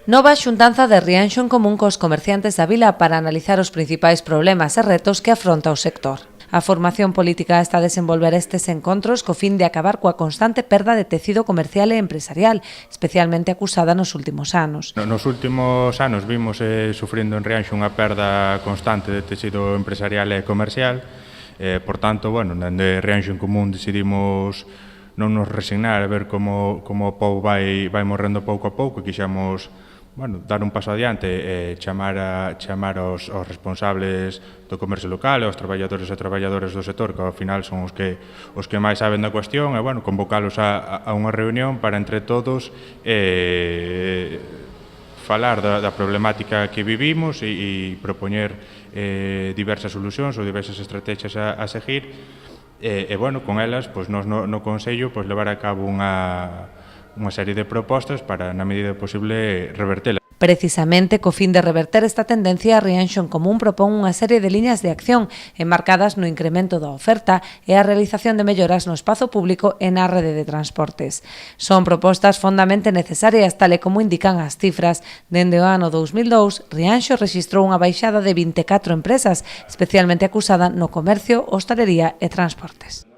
Nova xuntanza de Rianxo en común cos comerciantes da vila para analizar os principais problemas e retos que afronta o sector. A formación política está a desenvolver estes encontros co fin de acabar coa constante perda de tecido comercial e empresarial, especialmente acusada nos últimos anos. Nos últimos anos vimos sufrindo en Rianxo unha perda constante de tecido empresarial e comercial. Por tanto, dende Rianxo en común decidimos non nos resignar a ver como o povo vai morrendo pouco a pouco e quixemos dar un paso adiante e chamar aos responsables do comercio local e aos traballadores e traballadoras do sector, que ao final son os que máis saben da cuestión, e convocalos a unha reunión para entre todos falar da problemática que vivimos e propoñer diversas solucións ou diversas estrategias a seguir e con elas, nos no Consello levar a cabo unha serie de propostas para, na medida posible, revertela. Precisamente, co fin de reverter esta tendencia, Rianxo en Común propón unha serie de liñas de acción enmarcadas no incremento da oferta e a realización de melloras no espazo público e na rede de transportes. Son propostas fondamente necesarias, tal e como indican as cifras. Dende o ano 2002, Rianxo rexistrou unha baixada de 24 empresas, especialmente acusada no comercio, hostalería e transportes.